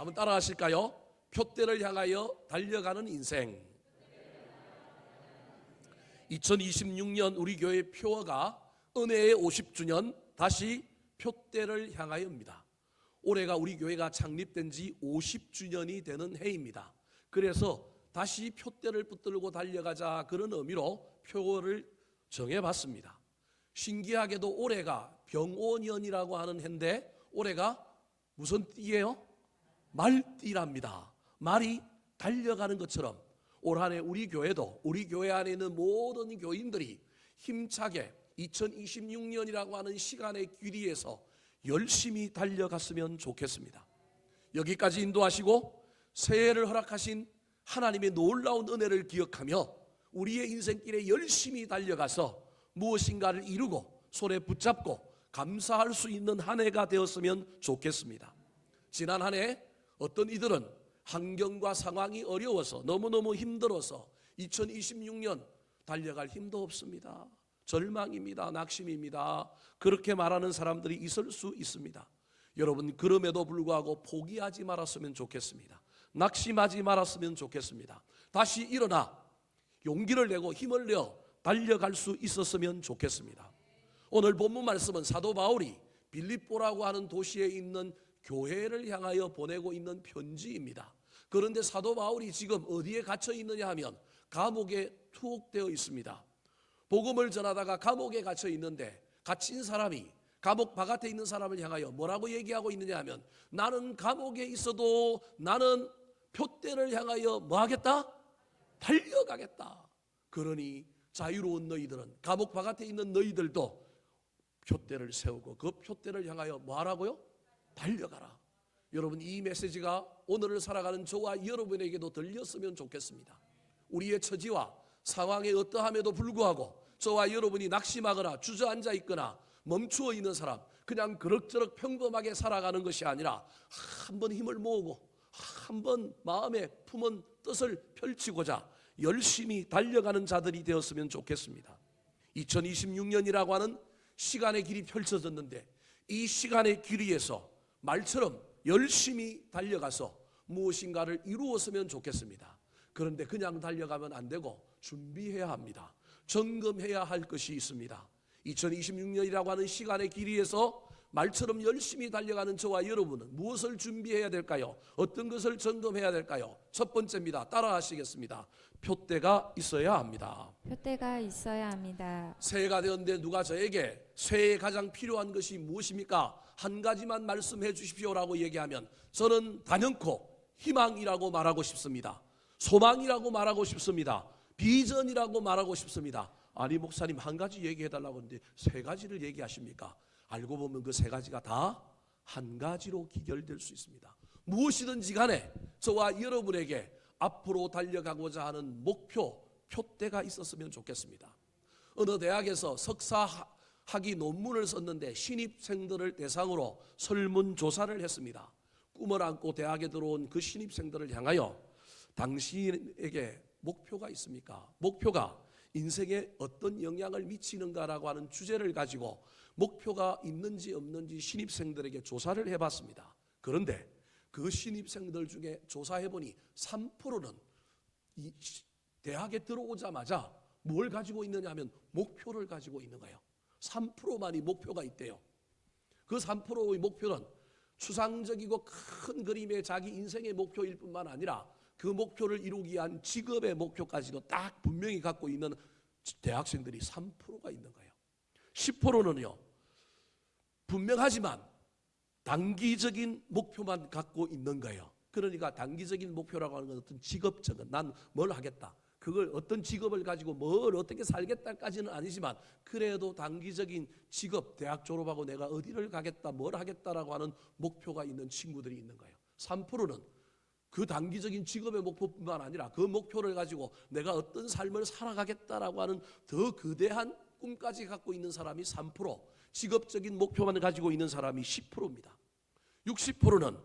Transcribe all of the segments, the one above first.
한번 따라 하실까요? 표대를 향하여 달려가는 인생. 2026년 우리 교회 표어가 은혜의 50주년 다시 표대를 향하여입니다. 올해가 우리 교회가 창립된 지 50주년이 되는 해입니다. 그래서 다시 표대를 붙들고 달려가자, 그런 의미로 표어를 정해봤습니다. 신기하게도 올해가 병오년이라고 하는 해인데 올해가 무슨 띠예요? 말띠랍니다. 말이 달려가는 것처럼 올 한 해 우리 교회도, 우리 교회 안에 있는 모든 교인들이 힘차게 2026년이라고 하는 시간의 길이에서 열심히 달려갔으면 좋겠습니다. 여기까지 인도하시고 새해를 허락하신 하나님의 놀라운 은혜를 기억하며 우리의 인생길에 열심히 달려가서 무엇인가를 이루고 손에 붙잡고 감사할 수 있는 한 해가 되었으면 좋겠습니다. 지난 한 해 어떤 이들은 환경과 상황이 어려워서 너무너무 힘들어서 2026년 달려갈 힘도 없습니다, 절망입니다, 낙심입니다, 그렇게 말하는 사람들이 있을 수 있습니다. 여러분, 그럼에도 불구하고 포기하지 말았으면 좋겠습니다. 낙심하지 말았으면 좋겠습니다. 다시 일어나 용기를 내고 힘을 내어 달려갈 수 있었으면 좋겠습니다. 오늘 본문 말씀은 사도 바울이 빌립보라고 하는 도시에 있는 교회를 향하여 보내고 있는 편지입니다. 그런데 사도 바울이 지금 어디에 갇혀 있느냐 하면 감옥에 투옥되어 있습니다. 복음을 전하다가 감옥에 갇혀 있는데 갇힌 사람이 감옥 바깥에 있는 사람을 향하여 뭐라고 얘기하고 있느냐 하면 나는 감옥에 있어도 나는 표대를 향하여 뭐 하겠다? 달려가겠다. 그러니 자유로운 너희들은, 감옥 바깥에 있는 너희들도 표대를 세우고 그 표대를 향하여 뭐 하라고요? 달려가라. 여러분, 이 메시지가 오늘을 살아가는 저와 여러분에게도 들렸으면 좋겠습니다. 우리의 처지와 상황에 어떠함에도 불구하고 저와 여러분이 낙심하거나 주저앉아 있거나 멈추어 있는 사람, 그냥 그럭저럭 평범하게 살아가는 것이 아니라 한번 힘을 모으고 한번 마음에 품은 뜻을 펼치고자 열심히 달려가는 자들이 되었으면 좋겠습니다. 2026년이라고 하는 시간의 길이 펼쳐졌는데 이 시간의 길이에서 말처럼 열심히 달려가서 무엇인가를 이루었으면 좋겠습니다. 그런데 그냥 달려가면 안 되고 준비해야 합니다. 점검해야 할 것이 있습니다. 2026년이라고 하는 시간의 길이에서 말처럼 열심히 달려가는 저와 여러분은 무엇을 준비해야 될까요? 어떤 것을 점검해야 될까요? 첫 번째입니다. 따라 하시겠습니다. 표대가 있어야 합니다. 표대가 있어야 합니다. 새해가 되었는데 누가 저에게 새해에 가장 필요한 것이 무엇입니까? 한 가지만 말씀해 주십시오라고 얘기하면 저는 단연코 희망이라고 말하고 싶습니다. 소망이라고 말하고 싶습니다. 비전이라고 말하고 싶습니다. 아니 목사님, 한 가지 얘기해달라고 하는데 세 가지를 얘기하십니까? 알고 보면 그 세 가지가 다 한 가지로 기결될 수 있습니다. 무엇이든지 간에 저와 여러분에게 앞으로 달려가고자 하는 목표, 표대가 있었으면 좋겠습니다. 어느 대학에서 석사학위 논문을 썼는데 신입생들을 대상으로 설문조사를 했습니다. 꿈을 안고 대학에 들어온 그 신입생들을 향하여 당신에게 목표가 있습니까? 목표가 인생에 어떤 영향을 미치는가라고 하는 주제를 가지고 목표가 있는지 없는지 신입생들에게 조사를 해봤습니다. 그런데 그 신입생들 중에 조사해보니 3%는 이 대학에 들어오자마자 뭘 가지고 있느냐 하면 목표를 가지고 있는 거예요. 3%만이 목표가 있대요. 그 3%의 목표는 추상적이고 큰 그림의 자기 인생의 목표일 뿐만 아니라 그 목표를 이루기 위한 직업의 목표까지도 딱 분명히 갖고 있는 대학생들이 3%가 있는 거예요. 10%는요 분명하지만 단기적인 목표만 갖고 있는 거예요. 그러니까 단기적인 목표라고 하는 건 어떤 직업적인, 난 뭘 하겠다, 그걸 어떤 직업을 가지고 뭘 어떻게 살겠다까지는 아니지만 그래도 단기적인 직업, 대학 졸업하고 내가 어디를 가겠다, 뭘 하겠다라고 하는 목표가 있는 친구들이 있는 거예요. 3%는 그 단기적인 직업의 목표뿐만 아니라 그 목표를 가지고 내가 어떤 삶을 살아가겠다라고 하는 더 거대한 꿈까지 갖고 있는 사람이 3%, 직업적인 목표만 가지고 있는 사람이 10%입니다. 60%는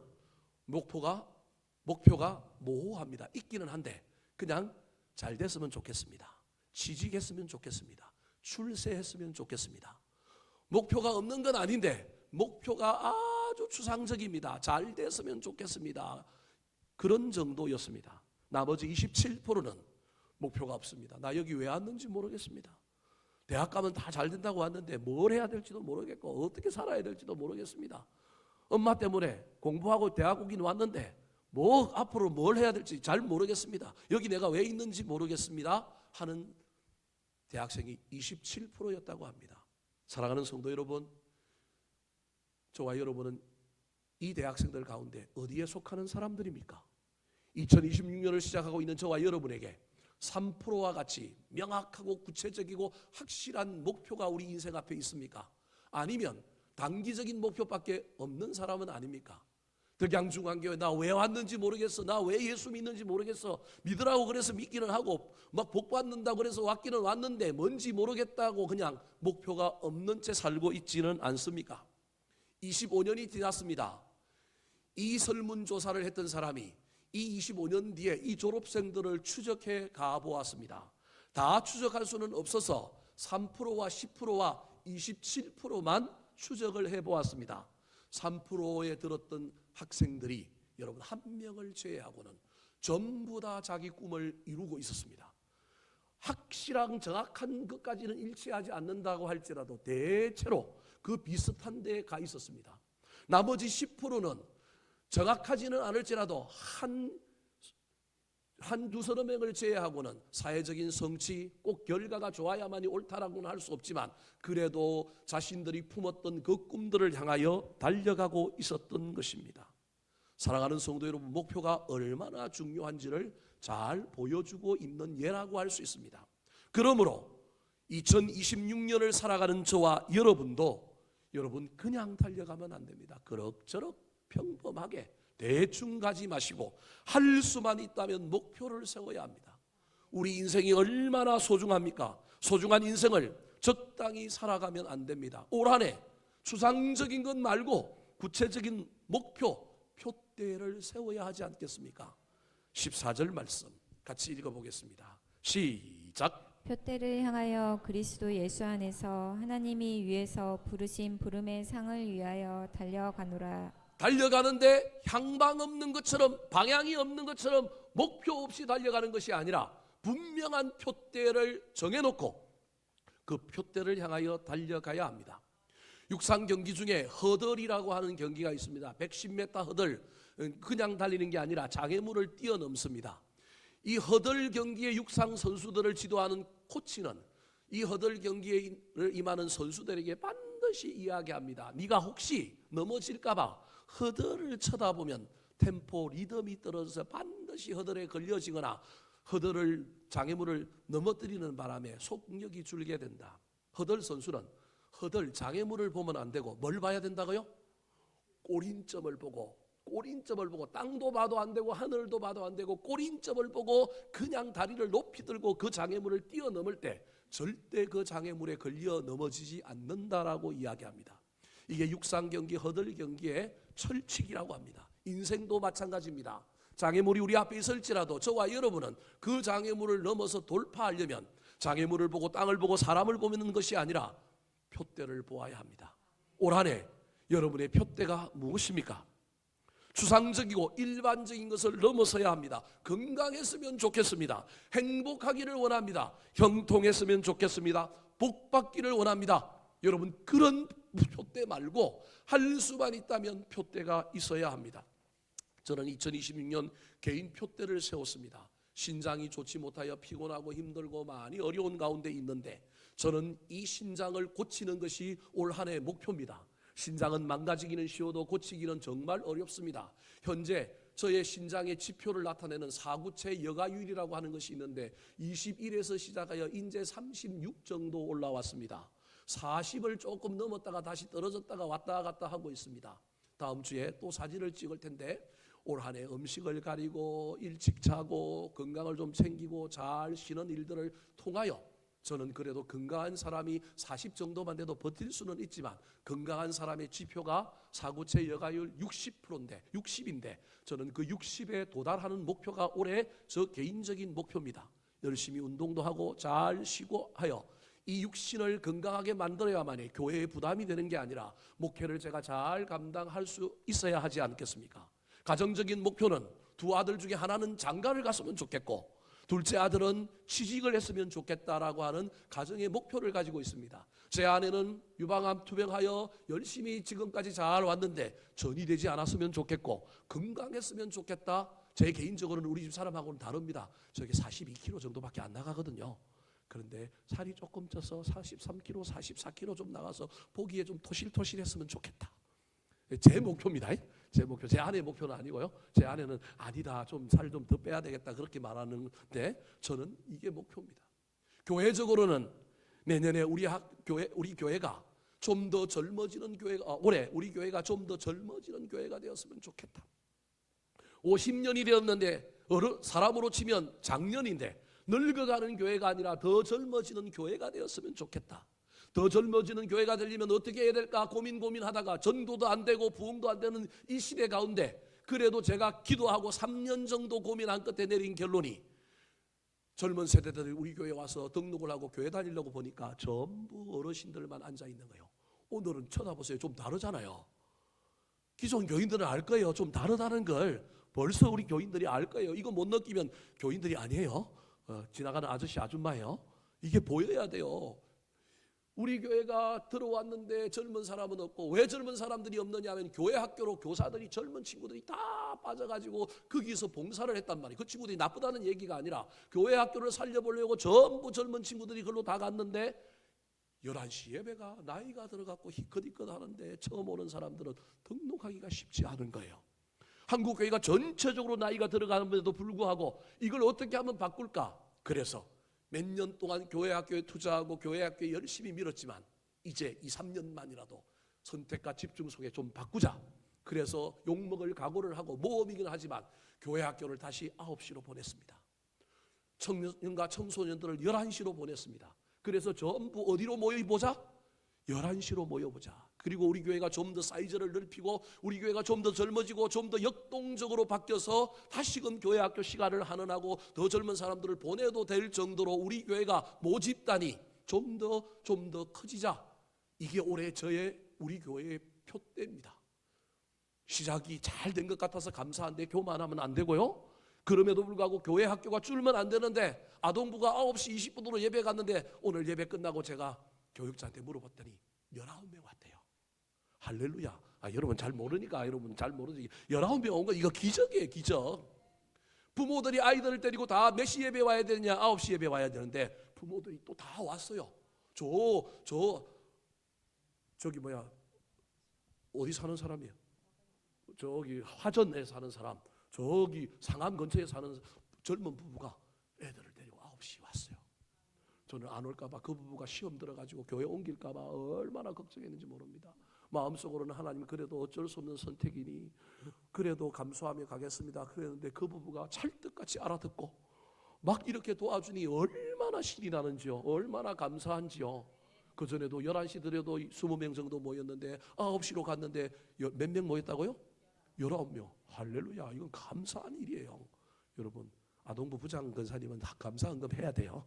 목표가 모호합니다. 있기는 한데 그냥 잘 됐으면 좋겠습니다. 취직했으면 좋겠습니다. 출세했으면 좋겠습니다. 목표가 없는 건 아닌데 목표가 아주 추상적입니다. 잘 됐으면 좋겠습니다. 그런 정도였습니다. 나머지 27%는 목표가 없습니다. 나 여기 왜 왔는지 모르겠습니다. 대학 가면 다 잘 된다고 왔는데 뭘 해야 될지도 모르겠고 어떻게 살아야 될지도 모르겠습니다. 엄마 때문에 공부하고 대학 오긴 왔는데 뭐 앞으로 뭘 해야 될지 잘 모르겠습니다. 여기 내가 왜 있는지 모르겠습니다 하는 대학생이 27%였다고 합니다. 사랑하는 성도 여러분, 저와 여러분은 이 대학생들 가운데 어디에 속하는 사람들입니까? 2026년을 시작하고 있는 저와 여러분에게 3%와 같이 명확하고 구체적이고 확실한 목표가 우리 인생 앞에 있습니까? 아니면 단기적인 목표밖에 없는 사람은 아닙니까? 덕양중앙교회 나 왜 왔는지 모르겠어. 나 왜 예수 믿는지 모르겠어. 믿으라고 그래서 믿기는 하고 막 복 받는다고 그래서 왔기는 왔는데 뭔지 모르겠다고 그냥 목표가 없는 채 살고 있지는 않습니까? 25년이 지났습니다. 이 설문조사를 했던 사람이 이 25년 뒤에 이 졸업생들을 추적해 가보았습니다. 다 추적할 수는 없어서 3%와 10%와 27%만 추적을 해보았습니다. 3%에 들었던 학생들이 여러분 한 명을 제외하고는 전부 다 자기 꿈을 이루고 있었습니다. 확실한 정확한 것까지는 일치하지 않는다고 할지라도 대체로 그 비슷한 데에 가 있었습니다. 나머지 10%는 정확하지는 않을지라도 한두 서너 명을 제외하고는 사회적인 성취, 꼭 결과가 좋아야만이 옳다라고는 할 수 없지만 그래도 자신들이 품었던 그 꿈들을 향하여 달려가고 있었던 것입니다. 사랑하는 성도 여러분, 목표가 얼마나 중요한지를 잘 보여주고 있는 예라고 할 수 있습니다. 그러므로 2026년을 살아가는 저와 여러분도 여러분 그냥 달려가면 안 됩니다. 그럭저럭 평범하게 대충 가지 마시고 할 수만 있다면 목표를 세워야 합니다. 우리 인생이 얼마나 소중합니까? 소중한 인생을 적당히 살아가면 안 됩니다. 올 한 해 추상적인 것 말고 구체적인 목표, 표대를 세워야 하지 않겠습니까? 14절 말씀 같이 읽어보겠습니다. 시작. 표대를 향하여 그리스도 예수 안에서 하나님이 위에서 부르신 부름의 상을 위하여 달려가노라. 달려가는데 향방 없는 것처럼 방향이 없는 것처럼 목표 없이 달려가는 것이 아니라 분명한 표대를 정해놓고 그 표대를 향하여 달려가야 합니다. 육상 경기 중에 허들이라고 하는 경기가 있습니다. 110m 허들, 그냥 달리는 게 아니라 장애물을 뛰어넘습니다. 이 허들 경기의 육상 선수들을 지도하는 코치는 이 허들 경기에 임하는 선수들에게 반드시 이야기합니다. 네가 혹시 넘어질까 봐 허들을 쳐다보면 템포, 리듬이 떨어져서 반드시 허들에 걸려지거나 허들을 장애물을 넘어뜨리는 바람에 속력이 줄게 된다. 허들 선수는 허들 장애물을 보면 안 되고 뭘 봐야 된다고요? 꼬린점을 보고 땅도 봐도 안 되고 하늘도 봐도 안 되고 꼬린점을 보고 그냥 다리를 높이 들고 그 장애물을 뛰어넘을 때 절대 그 장애물에 걸려 넘어지지 않는다라고 이야기합니다. 이게 육상 경기, 허들 경기의 철칙이라고 합니다. 인생도 마찬가지입니다. 장애물이 우리 앞에 있을지라도 저와 여러분은 그 장애물을 넘어서 돌파하려면 장애물을 보고 땅을 보고 사람을 보는 것이 아니라 표대를 보아야 합니다. 올 한 해 여러분의 표대가 무엇입니까? 추상적이고 일반적인 것을 넘어서야 합니다. 건강했으면 좋겠습니다. 행복하기를 원합니다. 형통했으면 좋겠습니다. 복 받기를 원합니다. 여러분 그런 표대 말고 할 수만 있다면 표대가 있어야 합니다. 저는 2026년 개인 표대를 세웠습니다. 신장이 좋지 못하여 피곤하고 힘들고 많이 어려운 가운데 있는데 저는 이 신장을 고치는 것이 올 한 해 목표입니다. 신장은 망가지기는 쉬워도 고치기는 정말 어렵습니다. 현재 저의 신장의 지표를 나타내는 사구체 여가율이라고 하는 것이 있는데 21에서 시작하여 이제 36 정도 올라왔습니다. 40을 조금 넘었다가 다시 떨어졌다가 왔다 갔다 하고 있습니다. 다음 주에 또 사진을 찍을 텐데 올 한 해 음식을 가리고 일찍 자고 건강을 좀 챙기고 잘 쉬는 일들을 통하여 저는 그래도 건강한 사람이 40 정도만 돼도 버틸 수는 있지만 건강한 사람의 지표가 사구체 여가율 60인데 저는 그 60에 도달하는 목표가 올해 저 개인적인 목표입니다. 열심히 운동도 하고 잘 쉬고 하여 이 육신을 건강하게 만들어야만이 교회의 부담이 되는 게 아니라 목회를 제가 잘 감당할 수 있어야 하지 않겠습니까? 가정적인 목표는 두 아들 중에 하나는 장가를 갔으면 좋겠고 둘째 아들은 취직을 했으면 좋겠다라고 하는 가정의 목표를 가지고 있습니다. 제 아내는 유방암 투병하여 열심히 지금까지 잘 왔는데 전이 되지 않았으면 좋겠고 건강했으면 좋겠다. 제 개인적으로는 우리 집 사람하고는 다릅니다. 저게 42kg 정도밖에 안 나가거든요. 그런데 살이 조금 쪄서 43kg, 44kg 좀 나가서 보기에 좀 토실토실했으면 좋겠다. 제 목표입니다. 제 목표. 제 아내의 목표는 아니고요. 제 아내는 아니다. 좀 살 좀 더 빼야 되겠다. 그렇게 말하는데 저는 이게 목표입니다. 교회적으로는 내년에 우리 교회가 좀 더 젊어지는 교회가 올해 우리 교회가 좀 더 젊어지는 교회가 되었으면 좋겠다. 50년이 되었는데 사람으로 치면 작년인데 늙어가는 교회가 아니라 더 젊어지는 교회가 되었으면 좋겠다. 더 젊어지는 교회가 되려면 어떻게 해야 될까 고민하다가 전도도 안 되고 부흥도 안 되는 이 시대 가운데 그래도 제가 기도하고 3년 정도 고민한 끝에 내린 결론이 젊은 세대들이 우리 교회에 와서 등록을 하고 교회 다니려고 보니까 전부 어르신들만 앉아 있는 거예요. 오늘은 쳐다보세요. 좀 다르잖아요. 기존 교인들은 알 거예요. 좀 다르다는 걸 벌써 우리 교인들이 알 거예요. 이거 못 느끼면 교인들이 아니에요. 지나가는 아저씨 아줌마예요. 이게 보여야 돼요. 우리 교회가 들어왔는데 젊은 사람은 없고 왜 젊은 사람들이 없느냐 하면 교회 학교로 교사들이 젊은 친구들이 다 빠져가지고 거기서 봉사를 했단 말이에요. 그 친구들이 나쁘다는 얘기가 아니라 교회 학교를 살려보려고 전부 젊은 친구들이 그걸로 다 갔는데 11시 예배가 나이가 들어갔고 희끗희끗 하는데 처음 오는 사람들은 등록하기가 쉽지 않은 거예요. 한국 교회가 전체적으로 나이가 들어가는데도 불구하고 이걸 어떻게 하면 바꿀까? 그래서 몇 년 동안 교회 학교에 투자하고 교회 학교에 열심히 밀었지만 이제 2, 3년만이라도 선택과 집중 속에 좀 바꾸자. 그래서 욕먹을 각오를 하고 모험이긴 하지만 교회 학교를 다시 9시로 보냈습니다. 청년과 청소년들을 11시로 보냈습니다. 그래서 전부 어디로 모여보자? 11시로 모여보자. 그리고 우리 교회가 좀 더 사이즈를 넓히고 우리 교회가 좀 더 젊어지고 좀 더 역동적으로 바뀌어서 다시금 교회 학교 시간을 환원하고 더 젊은 사람들을 보내도 될 정도로 우리 교회가 모집단이 좀 더 커지자. 이게 올해 우리 교회의 표대입니다. 시작이 잘 된 것 같아서 감사한데 교만하면 안 되고요. 그럼에도 불구하고 교회 학교가 줄면 안 되는데 아동부가 9시 20분으로 예배 갔는데 오늘 예배 끝나고 제가 교육자한테 물어봤더니 19명 왔대요. 할렐루야. 여러분 잘 모르니까 여러분 잘 모르지. 19명 온 거 이거 기적이에요. 기적. 부모들이 아이들을 데리고 다 몇 시 예배 와야 되느냐 9시 예배 와야 되는데 부모들이 또 다 왔어요. 저기 어디 사는 사람이에요? 저기 화전에 사는 사람, 저기 상암 근처에 사는 젊은 부부가 애들을 데리고 9시 왔어요. 저는 안 올까봐 그 부부가 시험 들어가지고 교회 옮길까봐 얼마나 걱정했는지 모릅니다. 마음속으로는 하나님 그래도 어쩔 수 없는 선택이니 그래도 감수하며 가겠습니다. 그랬는데 그 부부가 찰떡같이 알아듣고 막 이렇게 도와주니 얼마나 신이 나는지요. 얼마나 감사한지요. 그전에도 11시 들여도 20명 정도 모였는데 9시로 갔는데 몇 명 모였다고요? 19명. 할렐루야. 이건 감사한 일이에요. 여러분 아동부 부장 권사님은 감사헌금 해야 돼요.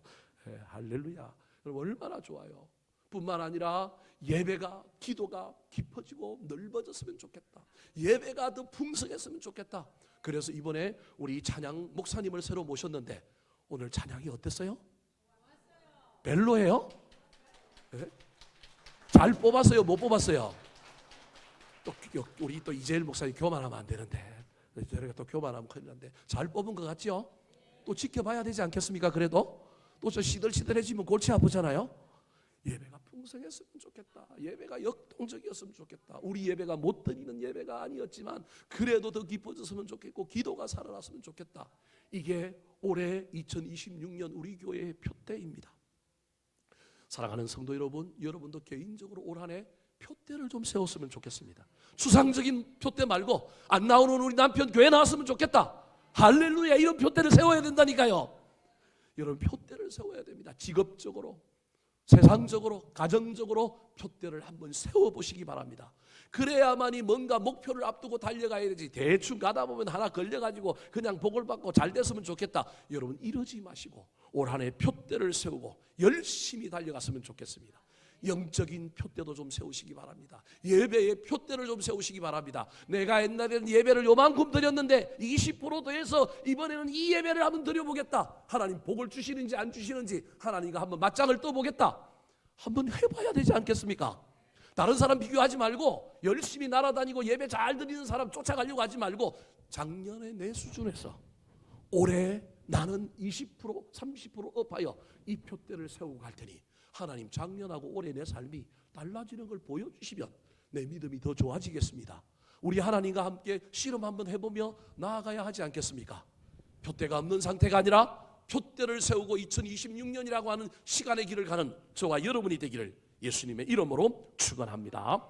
할렐루야. 얼마나 좋아요. 뿐만 아니라 예배가 기도가 깊어지고 넓어졌으면 좋겠다. 예배가 더 풍성했으면 좋겠다. 그래서 이번에 우리 찬양 목사님을 새로 모셨는데 오늘 찬양이 어땠어요? 별로예요? 네? 잘 뽑았어요? 못 뽑았어요? 우리 또 이재일 목사님 교만하면 안 되는데 저희가 또 교만하면 큰일 난데 잘 뽑은 것 같죠? 또 지켜봐야 되지 않겠습니까? 그래도 또 저 시들시들해지면 골치 아프잖아요. 예배가 풍성했으면 좋겠다. 예배가 역동적이었으면 좋겠다. 우리 예배가 못 드리는 예배가 아니었지만 그래도 더 깊어졌으면 좋겠고 기도가 살아났으면 좋겠다. 이게 올해 2026년 우리 교회의 표대입니다. 사랑하는 성도 여러분, 여러분도 개인적으로 올 한 해 표대를 좀 세웠으면 좋겠습니다. 추상적인 표대 말고 안 나오는 우리 남편 교회 나왔으면 좋겠다. 할렐루야. 이런 표대를 세워야 된다니까요. 여러분 표대를 세워야 됩니다. 직업적으로 세상적으로 가정적으로 표대를 한번 세워보시기 바랍니다. 그래야만이 뭔가 목표를 앞두고 달려가야 되지, 대충 가다 보면 하나 걸려가지고 그냥 복을 받고 잘 됐으면 좋겠다. 여러분 이러지 마시고 올 한 해 표대를 세우고 열심히 달려갔으면 좋겠습니다. 영적인 표대도 좀 세우시기 바랍니다. 예배의 표대를 좀 세우시기 바랍니다. 내가 옛날에는 예배를 요만큼 드렸는데 20% 더해서 이번에는 이 예배를 한번 드려보겠다. 하나님 복을 주시는지 안 주시는지 하나님과 한번 맞짱을 떠보겠다. 한번 해봐야 되지 않겠습니까? 다른 사람 비교하지 말고 열심히 날아다니고 예배 잘 드리는 사람 쫓아가려고 하지 말고 작년에 내 수준에서 올해 나는 20% 30% 업하여 이 표대를 세우고 갈 테니 하나님 작년하고 올해 내 삶이 달라지는 걸 보여주시면 내 믿음이 더 좋아지겠습니다. 우리 하나님과 함께 실험 한번 해보며 나아가야 하지 않겠습니까? 표대가 없는 상태가 아니라 표대를 세우고 2026년이라고 하는 시간의 길을 가는 저와 여러분이 되기를 예수님의 이름으로 축원합니다.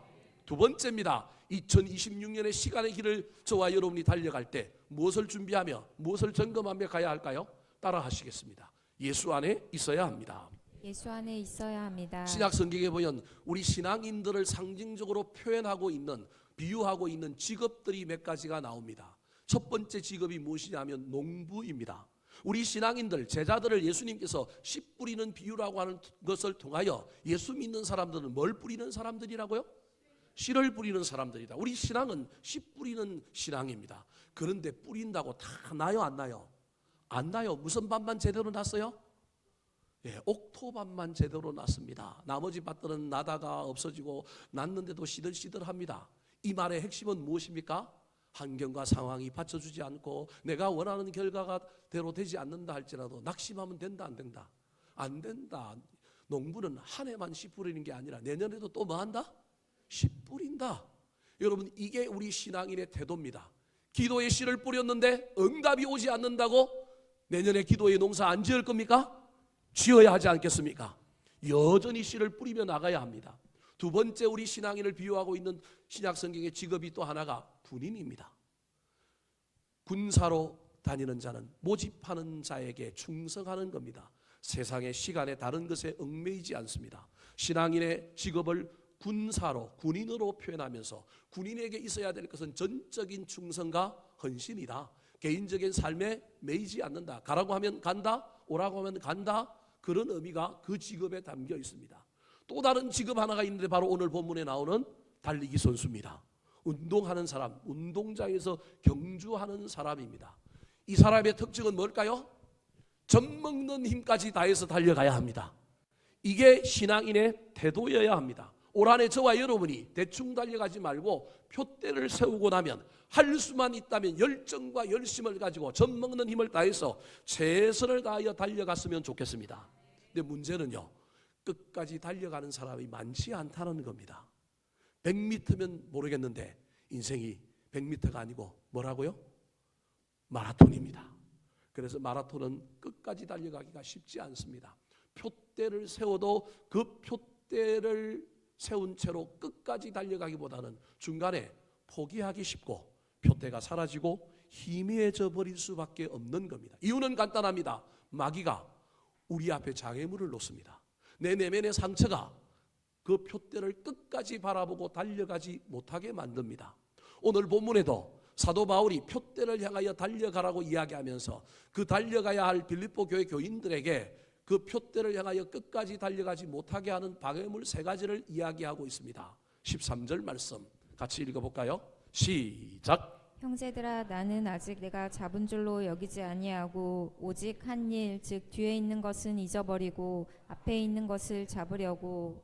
두 번째입니다. 2026년의 시간의 길을 저와 여러분이 달려갈 때 무엇을 준비하며 무엇을 점검하며 가야 할까요? 따라 하시겠습니다. 예수 안에 있어야 합니다. 예수 안에 있어야 합니다. 신약 성경에 보면 우리 신앙인들을 상징적으로 표현하고 있는, 비유하고 있는 직업들이 몇 가지가 나옵니다. 첫 번째 직업이 무엇이냐면 농부입니다. 우리 신앙인들, 제자들을 예수님께서 씨 뿌리는 비유라고 하는 것을 통하여 예수 믿는 사람들은 뭘 뿌리는 사람들이라고요? 씨를 뿌리는 사람들이다. 우리 신앙은 씨 뿌리는 신앙입니다. 그런데 뿌린다고 다 나요, 안 나요? 안 나요. 무슨 밭만 제대로 났어요? 예, 옥토밭만 제대로 났습니다. 나머지 밭들은 나다가 없어지고 났는데도 시들시들합니다. 이 말의 핵심은 무엇입니까? 환경과 상황이 받쳐주지 않고 내가 원하는 결과가대로 되지 않는다 할지라도 낙심하면 된다, 안 된다? 안 된다. 농부는 한 해만 씨 뿌리는 게 아니라 내년에도 또 뭐 한다? 씨 뿌린다. 여러분 이게 우리 신앙인의 태도입니다. 기도에 씨를 뿌렸는데 응답이 오지 않는다고 내년에 기도의 농사 안 지을 겁니까? 지어야 하지 않겠습니까? 여전히 씨를 뿌리며 나가야 합니다. 두 번째 우리 신앙인을 비유하고 있는 신약 성경의 직업이 또 하나가 군인입니다. 군사로 다니는 자는 모집하는 자에게 충성하는 겁니다. 세상의 시간에 다른 것에 얽매이지 않습니다. 신앙인의 직업을 군사로, 군인으로 표현하면서 군인에게 있어야 될 것은 전적인 충성과 헌신이다. 개인적인 삶에 매이지 않는다. 가라고 하면 간다, 오라고 하면 간다. 그런 의미가 그 직업에 담겨 있습니다. 또 다른 직업 하나가 있는데 바로 오늘 본문에 나오는 달리기 선수입니다. 운동하는 사람, 운동장에서 경주하는 사람입니다. 이 사람의 특징은 뭘까요? 젖먹는 힘까지 다해서 달려가야 합니다. 이게 신앙인의 태도여야 합니다. 올 한 해 저와 여러분이 대충 달려가지 말고 표대를 세우고 나면 할 수만 있다면 열정과 열심을 가지고 젖먹는 힘을 다해서 최선을 다하여 달려갔으면 좋겠습니다. 근데 문제는요, 끝까지 달려가는 사람이 많지 않다는 겁니다. 100m면 모르겠는데 인생이 100m가 아니고 뭐라고요? 마라톤입니다. 그래서 마라톤은 끝까지 달려가기가 쉽지 않습니다. 표대를 세워도 그 표대를 세운 채로 끝까지 달려가기보다는 중간에 포기하기 쉽고 표대가 사라지고 희미해져 버릴 수밖에 없는 겁니다. 이유는 간단합니다. 마귀가 우리 앞에 장애물을 놓습니다. 내 내면의 상처가 그 표대를 끝까지 바라보고 달려가지 못하게 만듭니다. 오늘 본문에도 사도 바울이 표대를 향하여 달려가라고 이야기하면서 그 달려가야 할 빌립보 교회 교인들에게 그 표대를 향하여 끝까지 달려가지 못하게 하는 방해물 3가지를 이야기하고 있습니다. 13절 말씀 같이 읽어볼까요? 시작. 형제들아 나는 아직 내가 잡은 줄로 여기지 아니하고 오직 한 일 즉 뒤에 있는 것은 잊어버리고 앞에 있는 것을 잡으려고.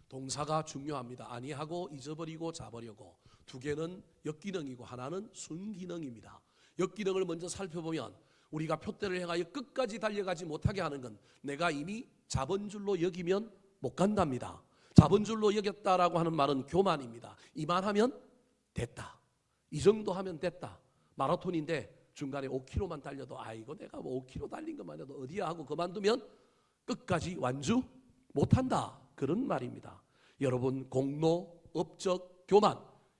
동사가 중요합니다. 아니하고 잊어버리고 잡으려고. 2개는 역기능이고 하나는 순기능입니다. 역기능을 먼저 살펴보면 우리가 표대를 향하여 끝까지 달려가지 못하게 하는 건 내가 이미 잡은 줄로 여기면 못 간답니다. 잡은 줄로 여겼다라고 하는 말은 교만입니다. 이만하면 됐다. 이 정도 하면 됐다. 마라톤인데 중간에 5km만 달려도 아이고 내가 뭐 5km 달린 것만 해도 어디야 하고 그만두면 끝까지 완주 못한다. 그런 말입니다. 여러분 공로, 업적, 교만,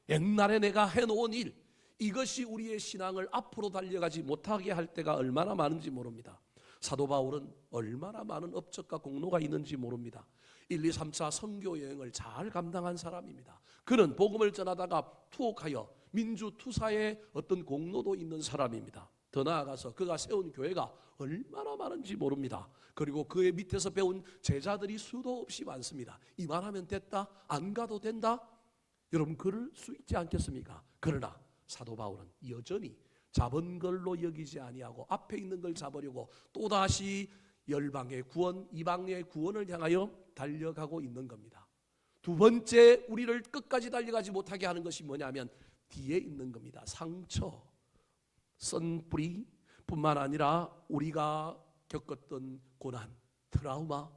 옛날에 내가 해놓은 일, 이것이 우리의 신앙을 앞으로 달려가지 못하게 할 때가 얼마나 많은지 모릅니다. 사도 바울은 얼마나 많은 업적과 공로가 있는지 모릅니다. 1, 2, 3차 선교 여행을 잘 감당한 사람입니다. 그는 복음을 전하다가 투옥하여 민주투사의 어떤 공로도 있는 사람입니다. 더 나아가서 그가 세운 교회가 얼마나 많은지 모릅니다. 그리고 그의 밑에서 배운 제자들이 수도 없이 많습니다. 이만하면 됐다? 안 가도 된다? 여러분 그럴 수 있지 않겠습니까? 그러나 사도 바울은 여전히 잡은 걸로 여기지 아니하고 앞에 있는 걸 잡으려고 또다시 열방의 구원, 이방의 구원을 향하여 달려가고 있는 겁니다. 두 번째 우리를 끝까지 달려가지 못하게 하는 것이 뭐냐면 뒤에 있는 겁니다. 상처, 썬뿌리 뿐만 아니라 우리가 겪었던 고난, 트라우마,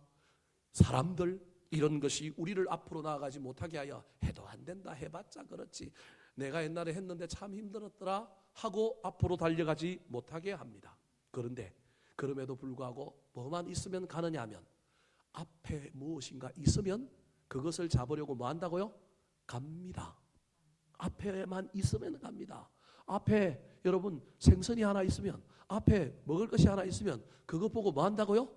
사람들 이런 것이 우리를 앞으로 나아가지 못하게 하여 해도 안 된다 해봤자 그렇지 내가 옛날에 했는데 참 힘들었더라 하고 앞으로 달려가지 못하게 합니다. 그런데 그럼에도 불구하고 뭐만 있으면 가느냐 하면 앞에 무엇인가 있으면 그것을 잡으려고 뭐 한다고요? 갑니다. 앞에만 있으면 갑니다. 앞에 여러분 생선이 하나 있으면 앞에 먹을 것이 하나 있으면 그것 보고 뭐 한다고요?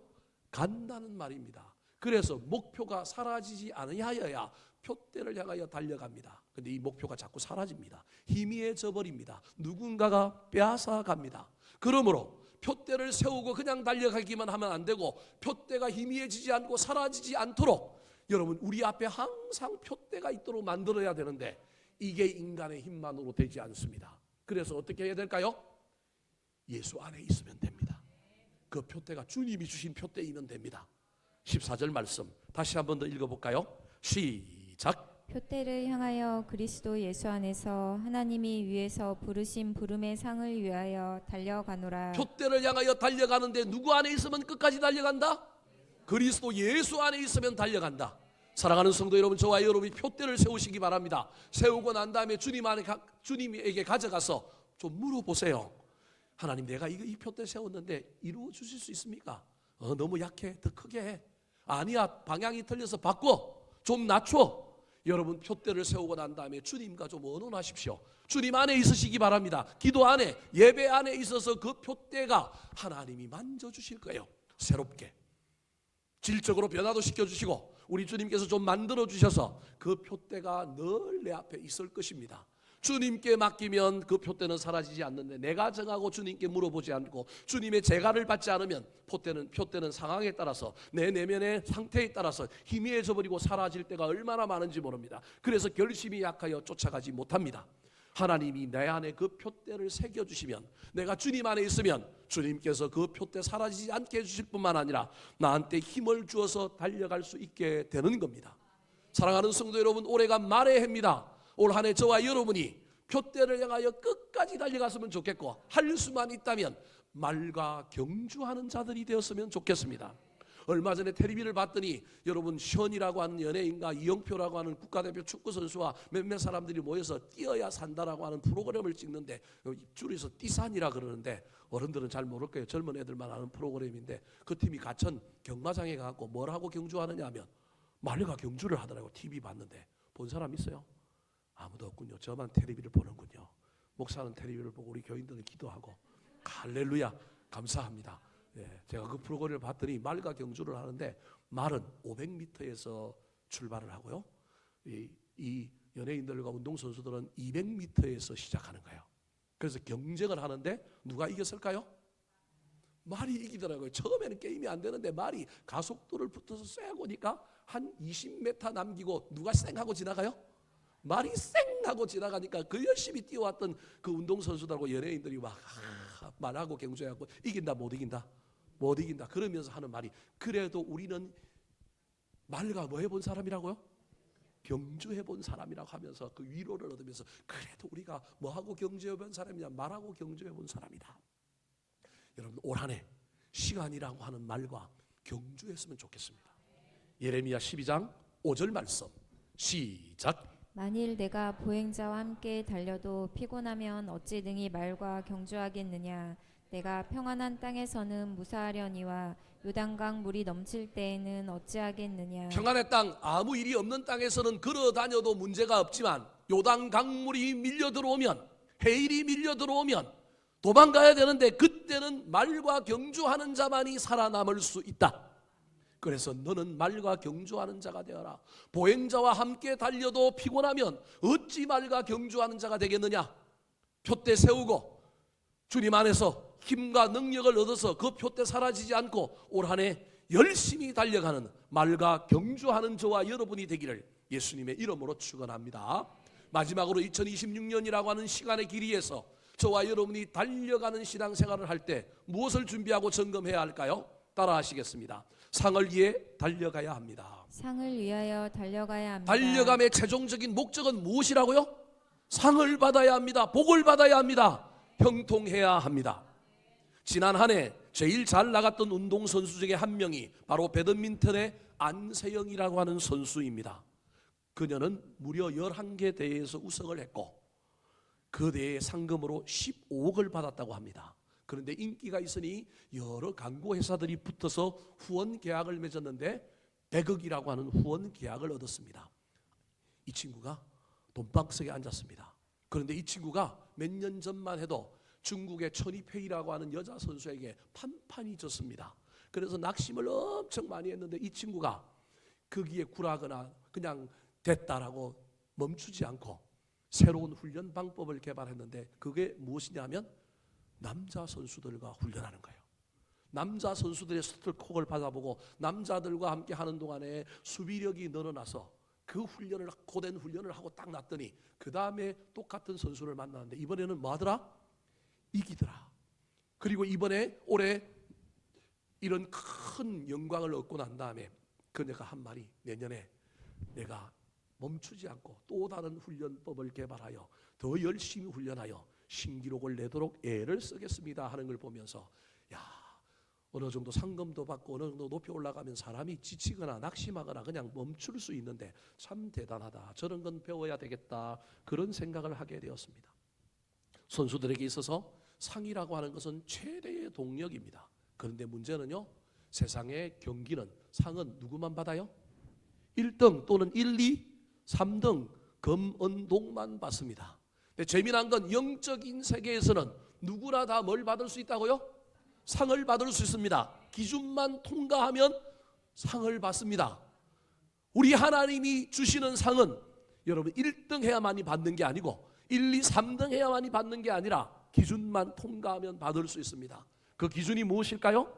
간다는 말입니다. 그래서 목표가 사라지지 않으여야 표대를 향하여 달려갑니다. 근데 이 목표가 자꾸 사라집니다. 희미해져 버립니다. 누군가가 빼앗아 갑니다. 그러므로 표대를 세우고 그냥 달려가기만 하면 안 되고 표대가 희미해지지 않고 사라지지 않도록 여러분 우리 앞에 항상 표대가 있도록 만들어야 되는데 이게 인간의 힘만으로 되지 않습니다. 그래서 어떻게 해야 될까요? 예수 안에 있으면 됩니다. 그 표대가 주님이 주신 표대이면 됩니다. 14절 말씀 다시 한번 더 읽어볼까요? 시작. 표대를 향하여 그리스도 예수 안에서 하나님이 위에서 부르신 부름의 상을 위하여 달려가노라. 표대를 향하여 달려가는데 누구 안에 있으면 끝까지 달려간다? 그리스도 예수 안에 있으면 달려간다. 사랑하는 성도 여러분, 저와 여러분이 표대를 세우시기 바랍니다. 세우고 난 다음에 주님에게 가져가서 좀 물어보세요. 하나님, 내가 이 표대 세웠는데 이루어 주실 수 있습니까? 너무 약해, 더 크게 해. 아니야, 방향이 틀려서 바꿔, 좀 낮춰. 여러분 표대를 세우고 난 다음에 주님과 좀 의논하십시오. 주님 안에 있으시기 바랍니다. 기도 안에, 예배 안에 있어서 그 표대가 하나님이 만져주실 거예요. 새롭게 질적으로 변화도 시켜주시고 우리 주님께서 좀 만들어주셔서 그 표대가 늘 내 앞에 있을 것입니다. 주님께 맡기면 그 표대는 사라지지 않는데 내가 정하고 주님께 물어보지 않고 주님의 제가를 받지 않으면 표대는 상황에 따라서 내 내면의 상태에 따라서 희미해져 버리고 사라질 때가 얼마나 많은지 모릅니다. 그래서 결심이 약하여 쫓아가지 못합니다. 하나님이 내 안에 그 표대를 새겨주시면 내가 주님 안에 있으면 주님께서 그 표대 사라지지 않게 해주실 뿐만 아니라 나한테 힘을 주어서 달려갈 수 있게 되는 겁니다. 사랑하는 성도 여러분, 올해가 말의 해입니다. 올 한 해 저와 여러분이 표대를 향하여 끝까지 달려갔으면 좋겠고 할 수만 있다면 말과 경주하는 자들이 되었으면 좋겠습니다. 얼마 전에 텔레비를 봤더니 여러분 션이라고 하는 연예인과 이영표라고 하는 국가대표 축구선수와 몇몇 사람들이 모여서 뛰어야 산다라고 하는 프로그램을 찍는데 줄여서 띠산이라 그러는데 어른들은 잘 모를 거예요. 젊은 애들만 아는 프로그램인데 그 팀이 가천 경마장에 가고 뭘 하고 경주하느냐 하면 말과 경주를 하더라고요. TV 봤는데 본 사람 있어요? 아무도 없군요. 저만 텔레비를 보는군요. 목사는 텔레비를 보고 우리 교인들은 기도하고 할렐루야 감사합니다. 예, 제가 그 프로그램을 봤더니 말과 경주를 하는데 말은 500m에서 출발을 하고요. 이 연예인들과 운동선수들은 200m에서 시작하는 거예요. 그래서 경쟁을 하는데 누가 이겼을까요? 말이 이기더라고요. 처음에는 게임이 안 되는데 말이 가속도를 붙어서 쌩 오니까 한 20m 남기고 누가 쌩 하고 지나가요? 말이 쌩 하고 지나가니까 그 열심히 뛰어왔던 그 운동선수들하고 연예인들이 막 말하고 경주해갖고 이긴다 못 이긴다 못 이긴다 그러면서 하는 말이 그래도 우리는 말과 뭐 해본 사람이라고요? 경주해본 사람이라고 하면서 그 위로를 얻으면서 그래도 우리가 뭐하고 경주해본 사람이냐 말하고 경주해본 사람이다. 여러분 올 한 해 시간이라고 하는 말과 경주했으면 좋겠습니다. 예레미야 12장 5절 말씀 시작. 만일 내가 보행자와 함께 달려도 피곤하면 어찌 능히 말과 경주하겠느냐. 내가 평안한 땅에서는 무사하려니와 요단강 물이 넘칠 때에는 어찌하겠느냐. 평안의 땅 아무 일이 없는 땅에서는 걸어 다녀도 문제가 없지만 요단 강물이 밀려 들어오면 해일이 밀려 들어오면 도망가야 되는데 그때는 말과 경주하는 자만이 살아남을 수 있다. 그래서 너는 말과 경주하는 자가 되어라. 보행자와 함께 달려도 피곤하면 어찌 말과 경주하는 자가 되겠느냐. 표대 세우고 주님 안에서 힘과 능력을 얻어서 그 표대 사라지지 않고 올 한 해 열심히 달려가는 말과 경주하는 저와 여러분이 되기를 예수님의 이름으로 축원합니다. 마지막으로 2026년이라고 하는 시간의 길이에서 저와 여러분이 달려가는 신앙생활을 할 때 무엇을 준비하고 점검해야 할까요? 따라 하시겠습니다. 상을 위해 달려가야 합니다. 상을 위하여 달려가야 합니다. 달려감의 최종적인 목적은 무엇이라고요? 상을 받아야 합니다. 복을 받아야 합니다. 형통해야 합니다. 지난 한 해 제일 잘 나갔던 운동선수 중에 한 명이 바로 배드민턴의 안세영이라고 하는 선수입니다. 그녀는 무려 11개 대회에서 우승을 했고 그 대회 상금으로 15억을 받았다고 합니다. 그런데 인기가 있으니 여러 광고 회사들이 붙어서 후원 계약을 맺었는데 100억이라고 하는 후원 계약을 얻었습니다. 이 친구가 돈방석에 앉았습니다. 그런데 이 친구가 몇 년 전만 해도 중국의 천이페이라고 하는 여자 선수에게 판판이 졌습니다. 그래서 낙심을 엄청 많이 했는데 이 친구가 거기에 굴하거나 그냥 됐다라고 멈추지 않고 새로운 훈련 방법을 개발했는데 그게 무엇이냐면 남자 선수들과 훈련하는 거예요. 남자 선수들의 스트로크를 받아보고 남자들과 함께 하는 동안에 수비력이 늘어나서 그 훈련을 고된 훈련을 하고 딱 났더니 그 다음에 똑같은 선수를 만나는데 이번에는 뭐 하더라? 이기더라. 그리고 이번에 올해 이런 큰 영광을 얻고 난 다음에 그녀가 한 말이 내년에 내가 멈추지 않고 또 다른 훈련법을 개발하여 더 열심히 훈련하여 신기록을 내도록 애를 쓰겠습니다 하는 걸 보면서 야, 어느 정도 상금도 받고 어느 정도 높이 올라가면 사람이 지치거나 낙심하거나 그냥 멈출 수 있는데 참 대단하다. 저런 건 배워야 되겠다. 그런 생각을 하게 되었습니다. 선수들에게 있어서 상이라고 하는 것은 최대의 동력입니다. 그런데 문제는요, 세상의 경기는 상은 누구만 받아요? 1등 또는 1, 2, 3등 금은동만 받습니다. 근데 재미난 건 영적인 세계에서는 누구나 다 뭘 받을 수 있다고요? 상을 받을 수 있습니다. 기준만 통과하면 상을 받습니다. 우리 하나님이 주시는 상은 여러분 1등 해야만이 받는 게 아니고 1, 2, 3등 해야만이 받는 게 아니라 기준만 통과하면 받을 수 있습니다. 그 기준이 무엇일까요?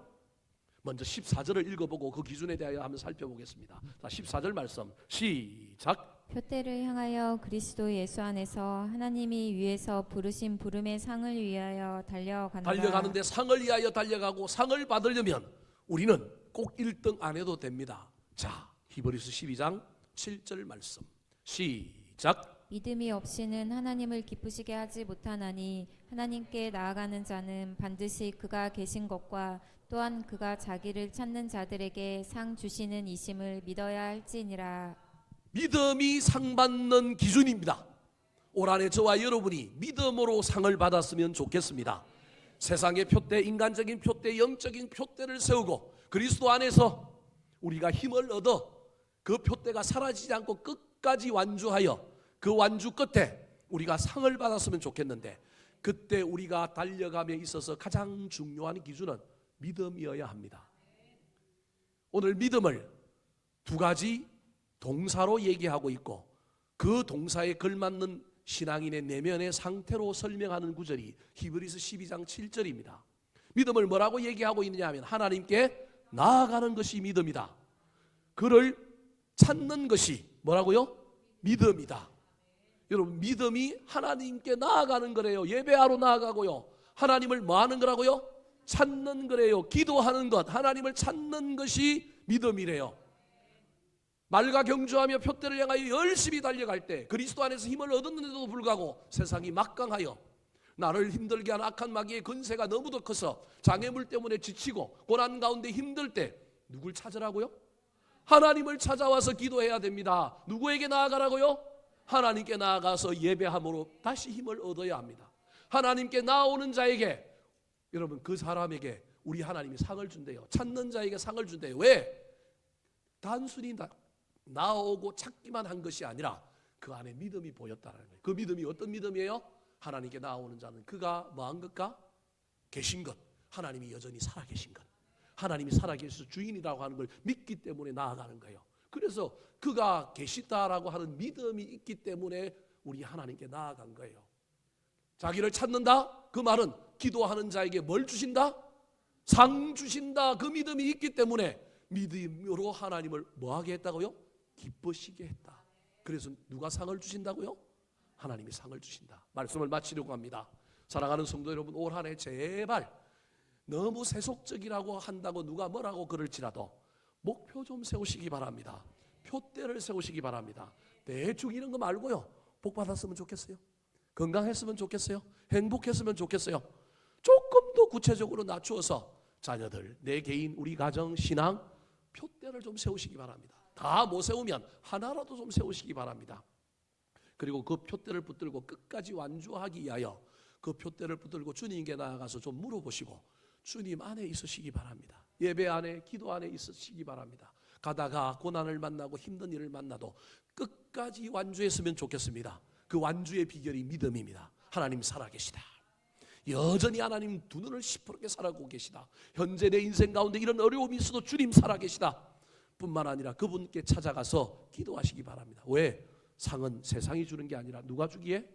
먼저 14절을 읽어보고 그 기준에 대하여 한번 살펴보겠습니다. 자, 14절 말씀 시작. 표대를 향하여 그리스도 예수 안에서 하나님이 위에서 부르신 부름의 상을 위하여 달려가노라. 달려가는데 상을 위하여 달려가고 상을 받으려면 우리는 꼭 1등 안 해도 됩니다. 자, 히브리서 12장 7절 말씀 시작. 믿음이 없이는 하나님을 기쁘시게 하지 못하나니 하나님께 나아가는 자는 반드시 그가 계신 것과 또한 그가 자기를 찾는 자들에게 상 주시는 이심을 믿어야 할지니라. 믿음이 상 받는 기준입니다. 올 한해 저와 여러분이 믿음으로 상을 받았으면 좋겠습니다. 세상의 표대, 인간적인 표대, 영적인 표대를 세우고 그리스도 안에서 우리가 힘을 얻어 그 표대가 사라지지 않고 끝까지 완주하여 그 완주 끝에 우리가 상을 받았으면 좋겠는데 그때 우리가 달려감에 있어서 가장 중요한 기준은 믿음이어야 합니다. 오늘 믿음을 두 가지 동사로 얘기하고 있고 그 동사에 걸맞는 신앙인의 내면의 상태로 설명하는 구절이 히브리서 12장 7절입니다. 믿음을 뭐라고 얘기하고 있느냐 하면 하나님께 나아가는 것이 믿음이다. 그를 찾는 것이 뭐라고요? 믿음이다. 여러분 믿음이 하나님께 나아가는 거래요. 예배하러 나아가고요. 하나님을 뭐 하는 거라고요? 찾는 거래요. 기도하는 것, 하나님을 찾는 것이 믿음이래요. 말과 경주하며 표대를 향하여 열심히 달려갈 때 그리스도 안에서 힘을 얻었는데도 불구하고 세상이 막강하여 나를 힘들게 하는 악한 마귀의 근세가 너무도 커서 장애물 때문에 지치고 고난 가운데 힘들 때 누굴 찾으라고요? 하나님을 찾아와서 기도해야 됩니다. 누구에게 나아가라고요? 하나님께 나아가서 예배함으로 다시 힘을 얻어야 합니다. 하나님께 나오는 자에게 여러분 그 사람에게 우리 하나님이 상을 준대요. 찾는 자에게 상을 준대요. 왜? 단순히 나오고 찾기만 한 것이 아니라 그 안에 믿음이 보였다는 거예요. 그 믿음이 어떤 믿음이에요? 하나님께 나오는 자는 그가 뭐한 것과? 계신 것. 하나님이 여전히 살아계신 것. 하나님이 살아계셔서 주인이라고 하는 걸 믿기 때문에 나아가는 거예요. 그래서 그가 계시다라고 하는 믿음이 있기 때문에 우리 하나님께 나아간 거예요. 자기를 찾는다? 그 말은 기도하는 자에게 뭘 주신다? 상 주신다. 그 믿음이 있기 때문에 믿음으로 하나님을 뭐하게 했다고요? 기쁘시게 했다. 그래서 누가 상을 주신다고요? 하나님이 상을 주신다. 말씀을 마치려고 합니다. 사랑하는 성도 여러분, 올 한 해 제발 너무 세속적이라고 한다고 누가 뭐라고 그럴지라도 목표 좀 세우시기 바랍니다. 표대를 세우시기 바랍니다. 대충 이런 거 말고요. 복 받았으면 좋겠어요. 건강했으면 좋겠어요. 행복했으면 좋겠어요. 조금 더 구체적으로 낮추어서 자녀들, 내 개인, 우리 가정, 신앙 표대를 좀 세우시기 바랍니다. 다 못 세우면 하나라도 좀 세우시기 바랍니다. 그리고 그 표대를 붙들고 끝까지 완주하기 위하여 그 표대를 붙들고 주님께 나아가서 좀 물어보시고 주님 안에 있으시기 바랍니다. 예배 안에, 기도 안에 있으시기 바랍니다. 가다가 고난을 만나고 힘든 일을 만나도 끝까지 완주했으면 좋겠습니다. 그 완주의 비결이 믿음입니다. 하나님 살아계시다. 여전히 하나님 두 눈을 시퍼렇게 살아가고 계시다. 현재 내 인생 가운데 이런 어려움이 있어도 주님 살아계시다. 뿐만 아니라 그분께 찾아가서 기도하시기 바랍니다. 왜? 상은 세상이 주는 게 아니라 누가 주기에?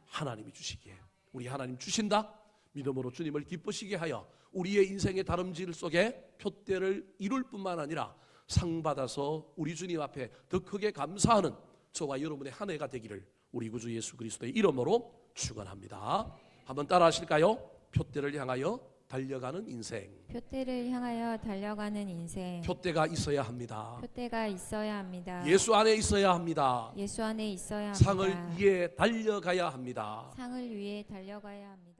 하나님이 주시기에. 우리 하나님 주신다. 믿음으로 주님을 기쁘시게 하여 우리의 인생의 다름질 속에 표대를 이룰 뿐만 아니라 상 받아서 우리 주님 앞에 더 크게 감사하는 저와 여러분의 한 해가 되기를 우리 구주 예수 그리스도의 이름으로 축원합니다. 한번 따라 하실까요? 표대를 향하여 달려가는 인생. 표대를 향하여 달려가는 인생. 표대가 있어야 합니다. 표대가 있어야 합니다. 예수 안에 있어야 합니다. 예수 안에 있어야 합니다. 상을 위해 달려가야 합니다. 상을 위해 달려가야 합니다.